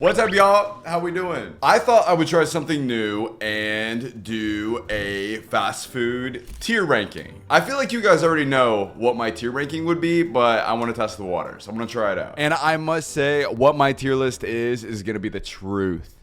What's up, y'all? How we doing? I thought I would try something new and do a fast food tier ranking. I feel like you guys already know what my tier ranking would be, but I want to test the waters. I'm going to try it out. And I must say, what my tier list is going to be the truth,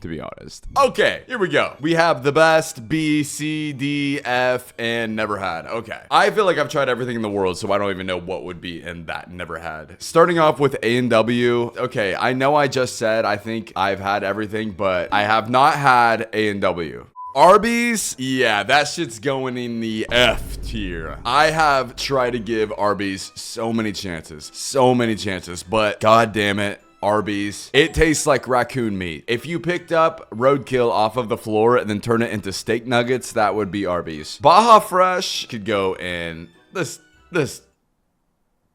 to be honest. Okay, here we go. We have the best, B, C, D, F, and never had. Okay. I feel like I've tried everything in the world, so I don't even know what would be in that never had. Starting off with A&W. Okay, I know I just said I think I've had everything, but I have not had A&W. Arby's, yeah, that shit's going in the F tier. I have tried to give Arby's so many chances, but god damn it. Arby's. It tastes like raccoon meat. If you picked up roadkill off of the floor and then turn it into steak nuggets, that would be Arby's. Baja Fresh could go in this.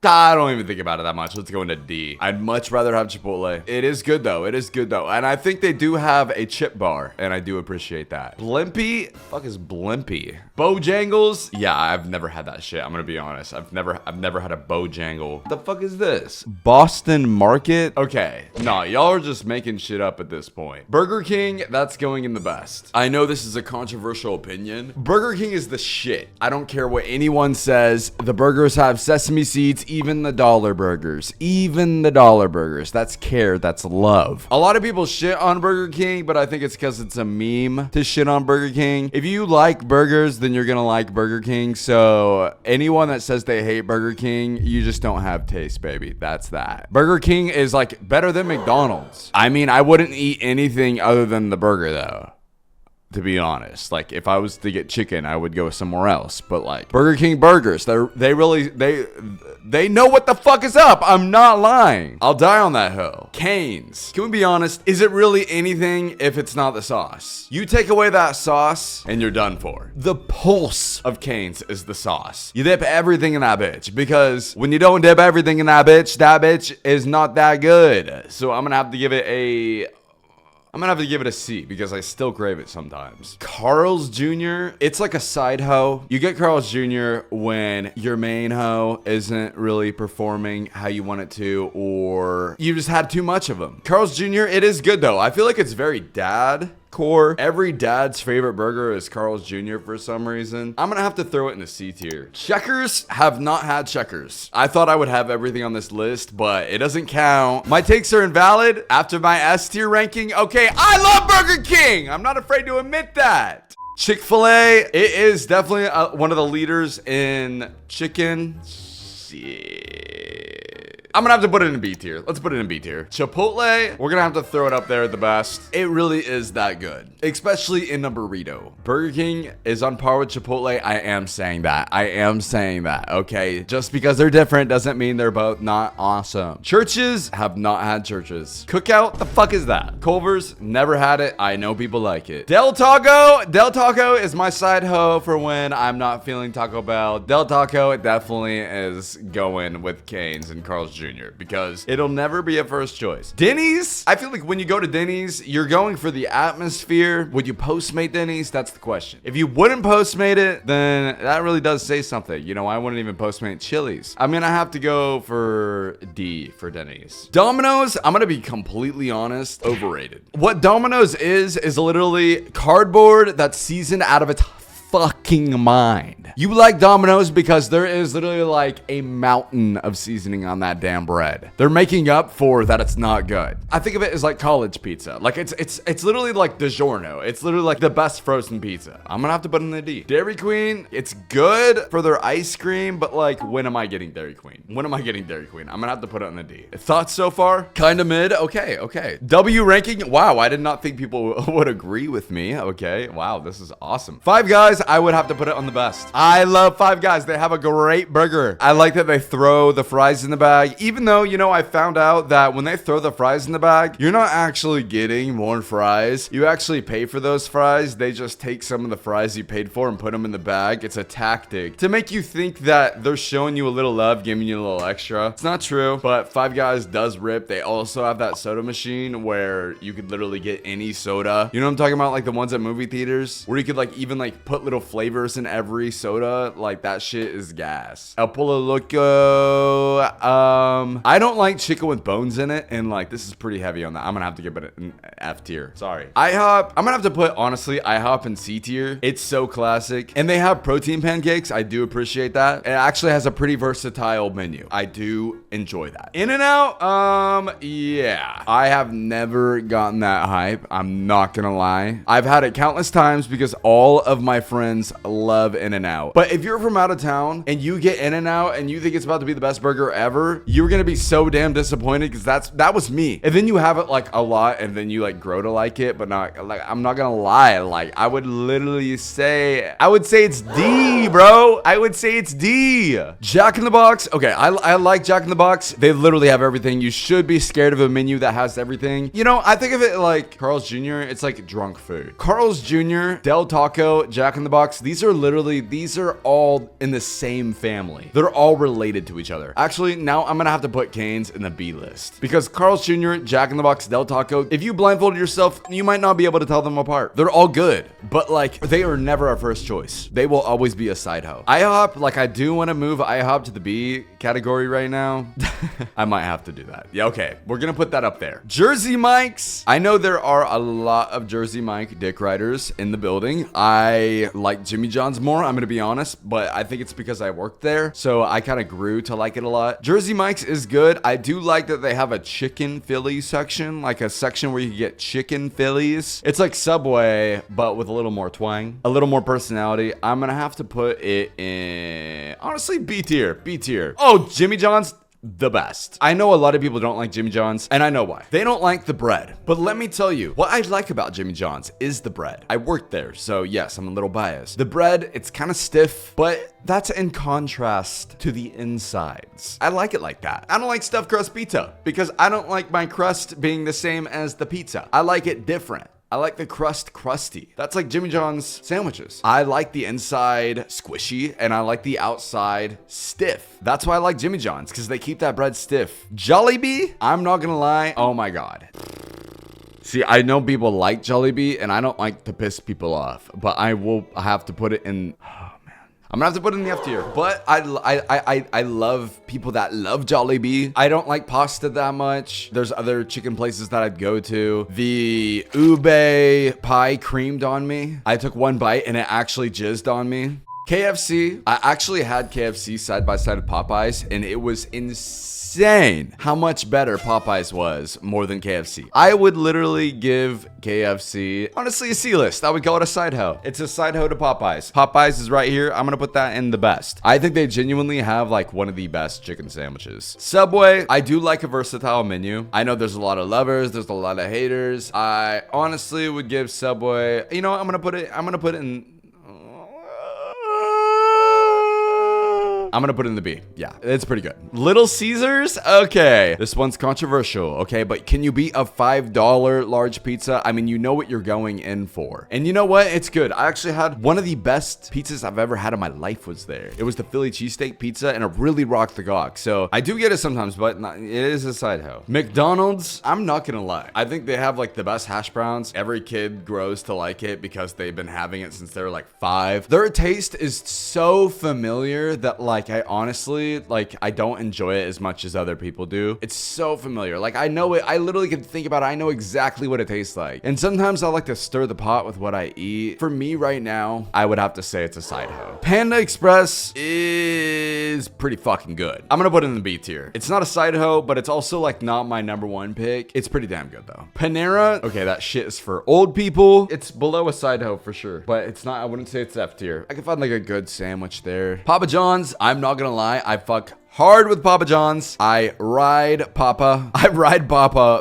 I don't even think about it that much. Let's go into D. I'd much rather have Chipotle. It is good though. And I think they do have a chip bar, and I do appreciate that. Blimpie? Fuck is Blimpie? Bojangles? Yeah, I've never had that shit. I'm gonna be honest. I've never had a Bojangle. The fuck is this? Boston Market? Okay. No, y'all are just making shit up at this point. Burger King, that's going in the best. I know this is a controversial opinion. Burger King is the shit. I don't care what anyone says. The burgers have sesame seeds. Even the dollar burgers. That's care. That's love. A lot of people shit on Burger King, but I think it's because it's a meme to shit on Burger King. If you like burgers, then you're gonna like Burger King. So anyone that says they hate Burger King, you just don't have taste, baby. That's that. Burger King is like better than McDonald's. I mean, I wouldn't eat anything other than the burger though, to be honest. Like, if I was to get chicken, I would go somewhere else. But like Burger King burgers, they know what the fuck is up. I'm not lying. I'll die on that hill. Cane's. Can we be honest? Is it really anything if it's not the sauce? You take away that sauce and you're done for. The pulse of Cane's is the sauce. You dip everything in that bitch, because when you don't dip everything in that bitch is not that good. So I'm gonna have to give it a C, because I still crave it sometimes. Carl's Jr., it's like a side hoe. You get Carl's Jr. when your main hoe isn't really performing how you want it to, or you just had too much of them. Carl's Jr., it is good though. I feel like it's very dad core. Every dad's favorite burger is Carl's Jr. for some reason. I'm gonna have to throw it in the C tier. Checkers, have not had Checkers. I thought I would have everything on this list, but it doesn't count. My takes are invalid after my S tier ranking. Okay, I love Burger King. I'm not afraid to admit that. Chick-fil-A, it is definitely one of the leaders in chicken. I'm gonna have to put it in B tier. Let's put it in B tier. Chipotle, we're gonna have to throw it up there at the best. It really is that good, especially in a burrito. Burger King is on par with Chipotle. I am saying that, okay? Just because they're different doesn't mean they're both not awesome. Churches, have not had Churches. Cookout, the fuck is that? Culver's, never had it. I know people like it. Del Taco is my side hoe for when I'm not feeling Taco Bell. Del Taco, it definitely is going with Cane's and Carl's Jr., because it'll never be a first choice. Denny's, I feel like when you go to Denny's, you're going for the atmosphere. Would you Postmate Denny's? That's the question. If you wouldn't Postmate it, then that really does say something. You know, I wouldn't even Postmate Chili's. I'm gonna have to go for D for Denny's. Domino's, I'm gonna be completely honest, overrated. What Domino's is literally cardboard that's seasoned out of its fucking mind. You like Domino's because there is literally like a mountain of seasoning on that damn bread. They're making up for that it's not good. I think of it as like college pizza. Like it's literally like DiGiorno. It's literally like the best frozen pizza. I'm gonna have to put it in the D. Dairy Queen, it's good for their ice cream, but like, when am I getting Dairy Queen? I'm gonna have to put it in the D. Thoughts so far? Kind of mid. Okay. W ranking. Wow, I did not think people would agree with me. Okay, wow, this is awesome. Five Guys, I would have to put it on the best. I love Five Guys. They have a great burger. I like that they throw the fries in the bag, even though, you know, I found out that when they throw the fries in the bag, you're not actually getting more fries. You actually pay for those fries. They just take some of the fries you paid for and put them in the bag. It's a tactic to make you think that they're showing you a little love, giving you a little extra. It's not true, but Five Guys does rip. They also have that soda machine where you could literally get any soda. You know what I'm talking about? Like the ones at movie theaters where you could like even like put little little flavors in every soda. Like, that shit is gas. El Pollo Loco. I don't like chicken with bones in it. And like, this is pretty heavy on that. I'm gonna have to give it an F tier. Sorry. IHOP. I'm gonna have to put, honestly, IHOP in C tier. It's so classic. And they have protein pancakes. I do appreciate that. It actually has a pretty versatile menu. I do enjoy that. In-N-Out. Yeah. I have never gotten that hype. I'm not gonna lie. I've had it countless times because all of my friends love In-N-Out. But if you're from out of town and you get In-N-Out and you think it's about to be the best burger ever, you're gonna be so damn disappointed because that was me. And then you have it like a lot and then you like grow to like it, but not like, I'm not gonna lie. Like, I would literally say, I would say it's D, bro. I would say it's D. Jack in the Box. Okay, I like Jack in the Box. They literally have everything. You should be scared of a menu that has everything. You know, I think of it like Carl's Jr. It's like drunk food. Carl's Jr., Del Taco, Jack in the Box. These are all in the same family. They're all related to each other. Actually, now I'm gonna have to put Cane's in the B list because Carl's Jr., Jack in the Box, Del Taco, if you blindfolded yourself, you might not be able to tell them apart. They're all good, but like, they are never our first choice. They will always be a side hoe. IHOP, like, I do want to move IHOP to the B category right now. I might have to do that. Yeah, okay. We're gonna put that up there. Jersey Mike's. I know there are a lot of Jersey Mike dick riders in the building. I like Jimmy John's more, I'm gonna be honest, but I think it's because I worked there, so I kind of grew to like it a lot. Jersey Mike's is good. I do like that they have a chicken Philly section, like a section where you can get chicken Phillies. It's like Subway, but with a little more twang, a little more personality. I'm gonna have to put it in, honestly, B tier. B tier. Oh, Jimmy John's, the best. I know a lot of people don't like Jimmy John's, and I know why. They don't like the bread. But let me tell you, what I like about Jimmy John's is the bread. I worked there, so yes, I'm a little biased. The bread, it's kind of stiff, but that's in contrast to the insides. I like it like that. I don't like stuffed crust pizza because I don't like my crust being the same as the pizza. I like it different. I like the crust crusty. That's like Jimmy John's sandwiches. I like the inside squishy and I like the outside stiff. That's why I like Jimmy John's, because they keep that bread stiff. Jollibee, I'm not gonna lie. Oh my God. See, I know people like Jollibee and I don't like to piss people off, but I will have to put it in. I'm gonna have to put it in the F tier, but I love people that love Jollibee. I don't like pasta that much. There's other chicken places that I'd go to. The ube pie creamed on me. I took one bite and it actually jizzed on me. KFC, I actually had KFC side by side with Popeyes and it was insane how much better Popeyes was more than KFC. I would literally give KFC, honestly, a C list. I would call it a side hoe. It's a side hoe to Popeyes. Popeyes is right here. I'm gonna put that in the best. I think they genuinely have like one of the best chicken sandwiches. Subway, I do like a versatile menu. I know there's a lot of lovers, there's a lot of haters. I honestly would give Subway, you know, I'm gonna put it in, I'm gonna put it in the B. Yeah, it's pretty good. Little Caesars? Okay. This one's controversial, okay? But can you beat a $5 large pizza? I mean, you know what you're going in for. And you know what? It's good. I actually had one of the best pizzas I've ever had in my life was there. It was the Philly cheesesteak pizza and it really rocked the gawk. So I do get it sometimes, but it is a side hoe. McDonald's, I'm not gonna lie. I think they have like the best hash browns. Every kid grows to like it because they've been having it since they were like 5. Their taste is so familiar that like, I honestly, like, I don't enjoy it as much as other people do. It's so familiar. Like, I know it. I literally can think about it. I know exactly what it tastes like. And sometimes I like to stir the pot with what I eat. For me right now, I would have to say it's a side hoe. Panda Express is pretty fucking good. I'm gonna put it in the B tier. It's not a side hoe, but it's also like not my number one pick. It's pretty damn good though. Panera, okay, that shit is for old people. It's below a side hoe for sure, but it's not, I wouldn't say it's F tier. I can find like a good sandwich there. Papa John's, I'm not gonna lie, I fuck hard with Papa John's. I ride Papa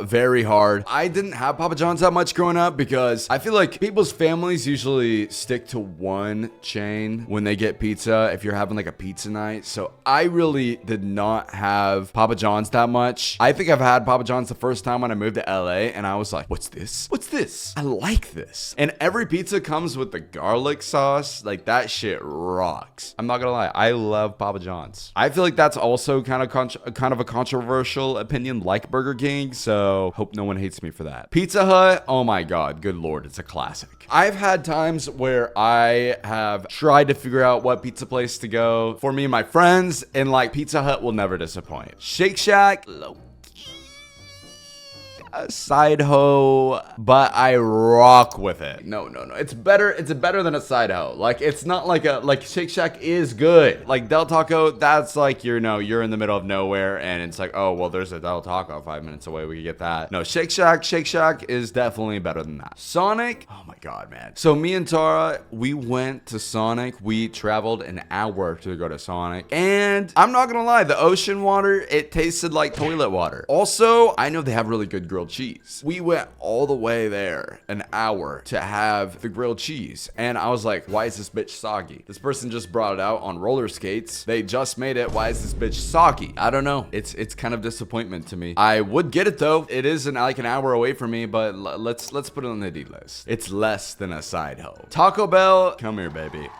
very hard. I didn't have Papa John's that much growing up because I feel like people's families usually stick to one chain when they get pizza if you're having like a pizza night. So I really did not have Papa John's that much. I think I've had Papa John's the first time when I moved to LA and I was like, what's this? What's this? I like this. And every pizza comes with the garlic sauce. Like that shit rocks. I'm not gonna lie. I love Papa John's. I feel like that's also kind of a controversial opinion, like Burger King, so hope no one hates me for that. Pizza Hut, oh my god, good lord, it's a classic. I've had times where I have tried to figure out what pizza place to go for me and my friends, and like Pizza Hut will never disappoint. Shake Shack, a side hoe, but I rock with it. No. It's better. It's better than a side hoe. Like, it's not like Shake Shack is good. Like Del Taco, that's like, you're in the middle of nowhere and it's like, oh, well, there's a Del Taco 5 minutes away. We can get that. No, Shake Shack is definitely better than that. Sonic, oh my god, man. So me and Tara, we went to Sonic. We traveled an hour to go to Sonic. And I'm not gonna lie, the ocean water, it tasted like toilet water. Also, I know they have really good grilled cheese. We went all the way there, an hour, to have the grilled cheese. And I was like, why is this bitch soggy? This person just brought it out on roller skates. They just made it. Why is this bitch soggy? I don't know. It's kind of disappointment to me. I would get it though. It is like an hour away from me, but let's put it on the D list. It's less than a side hoe. Taco Bell, come here, baby.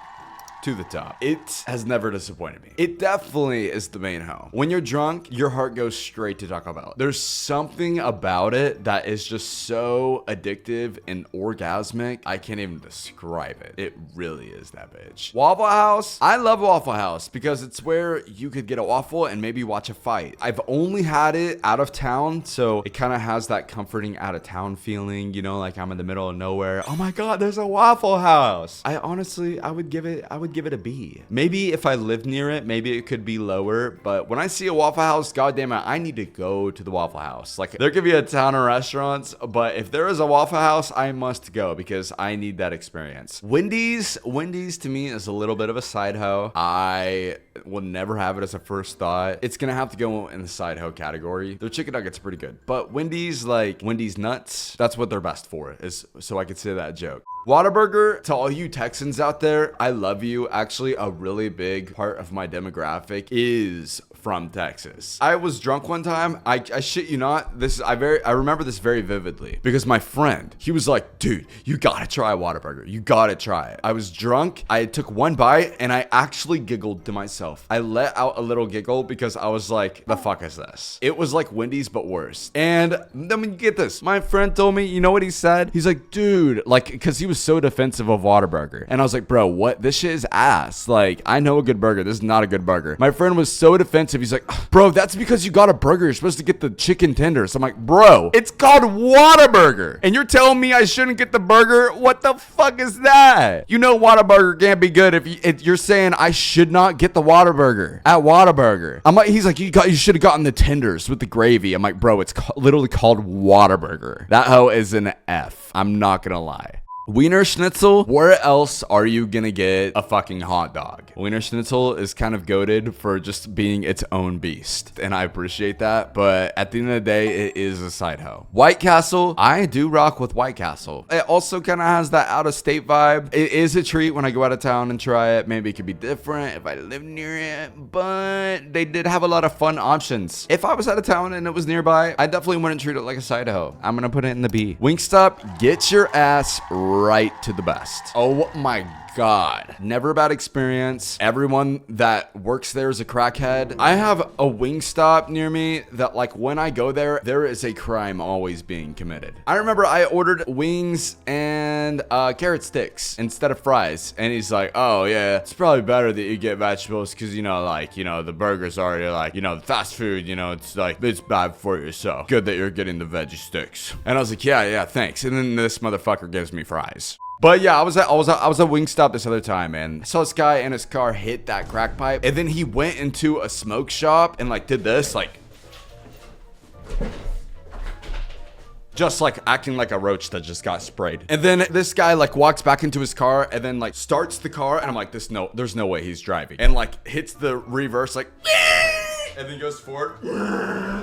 To the top. It has never disappointed me. It definitely is the main hoe. When you're drunk, your heart goes straight to Taco Bell. There's something about it that is just so addictive and orgasmic. I can't even describe it. It really is that bitch. Waffle House. I love Waffle House because it's where you could get a waffle and maybe watch a fight. I've only had it out of town, so it kind of has that comforting out of town feeling, you know, like I'm in the middle of nowhere. Oh my god, there's a Waffle House. I would give it a B. Maybe if I lived near it, maybe it could be lower, but when I see a Waffle House, goddamn it, I need to go to the Waffle House. Like, there could be a ton of restaurants, but if there is a Waffle House, I must go because I need that experience. Wendy's to me is a little bit of a side hoe. I will never have it as a first thought. It's gonna have to go in the side hoe category. Their chicken nuggets are pretty good, but Wendy's, like Wendy's nuts, that's what they're best for, is so I could say that joke. Whataburger, to all you Texans out there, I love you. Actually, a really big part of my demographic is from Texas. I was drunk one time. I shit you not. I remember this very vividly because my friend, he was like, dude, you gotta try a Whataburger. You gotta try it. I was drunk. I took one bite and I actually giggled to myself. I let out a little giggle because I was like, the fuck is this? It was like Wendy's, but worse. And then when you get this, my friend told me, you know what he said? He's like, dude, like, because he was so defensive of Whataburger. And I was like, bro, what? This shit is ass. Like, I know a good burger. This is not a good burger. My friend was so defensive. He's like, bro, that's because you got a burger. You're supposed to get the chicken tenders. I'm like, bro, it's called Whataburger. And you're telling me I shouldn't get the burger? What the fuck is that? You know Whataburger can't be good if you're saying I should not get the Whataburger at Whataburger. I'm like, he's like, you should have gotten the tenders with the gravy. I'm like, bro, it's literally called Whataburger. That hoe is an F. I'm not gonna lie. Wiener Schnitzel, where else are you gonna get a fucking hot dog? Wiener Schnitzel is kind of goated for just being its own beast, and I appreciate that, but at the end of the day, it is a side hoe. White Castle, I do rock with White Castle. It also kind of has that out-of-state vibe. It is a treat when I go out of town and try it. Maybe it could be different if I live near it, but they did have a lot of fun options. If I was out of town and it was nearby, I definitely wouldn't treat it like a side hoe. I'm gonna put it in the B. Wingstop, get your ass right to the best. Oh my god. Never a bad experience. Everyone that works there is a crackhead. I have a Wingstop near me that, like, when I go there, there is a crime always being committed. I remember I ordered wings and carrot sticks instead of fries. And he's like, oh yeah, it's probably better that you get vegetables because, you know, like, you know, the burgers already, like, you know, fast food, you know, it's like, it's bad for you. So good that you're getting the veggie sticks. And I was like, yeah, thanks. And then this motherfucker gives me fries. But yeah, I was at Wingstop this other time, and I saw this guy in his car hit that crack pipe, and then he went into a smoke shop and like did this, like, just like acting like a roach that just got sprayed. And then this guy like walks back into his car and then like starts the car, and I'm like, there's no way he's driving, and like hits the reverse, like, and then goes forward.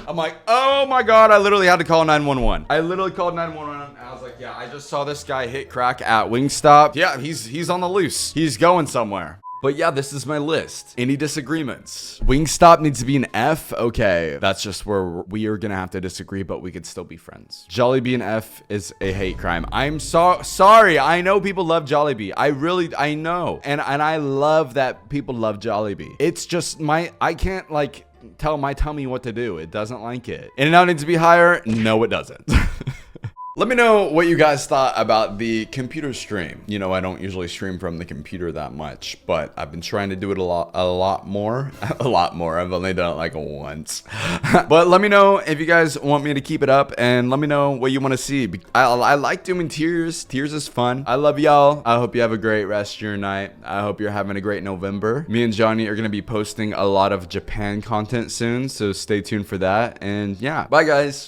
I'm like, oh my god, I literally had to call 911. I literally called 911 and I was like, yeah, I just saw this guy hit crack at Wingstop. Yeah, he's on the loose. He's going somewhere. But yeah, this is my list. Any disagreements? Wingstop needs to be an F? Okay, that's just where we are gonna have to disagree, but we could still be friends. Jollibee an F is a hate crime. I'm sorry. I know people love Jollibee. I know. And I love that people love Jollibee. It's just I can't, like, tell my tummy what to do. It doesn't like it. In-N-Out needs to be higher. No, it doesn't. Let me know what you guys thought about the computer stream. You know, I don't usually stream from the computer that much, but I've been trying to do it a lot more. A lot more. I've only done it like once. But let me know if you guys want me to keep it up, and let me know what you want to see. I like doing tiers. Tiers is fun. I love y'all. I hope you have a great rest of your night. I hope you're having a great November. Me and Johnny are going to be posting a lot of Japan content soon, so stay tuned for that. And yeah, bye guys.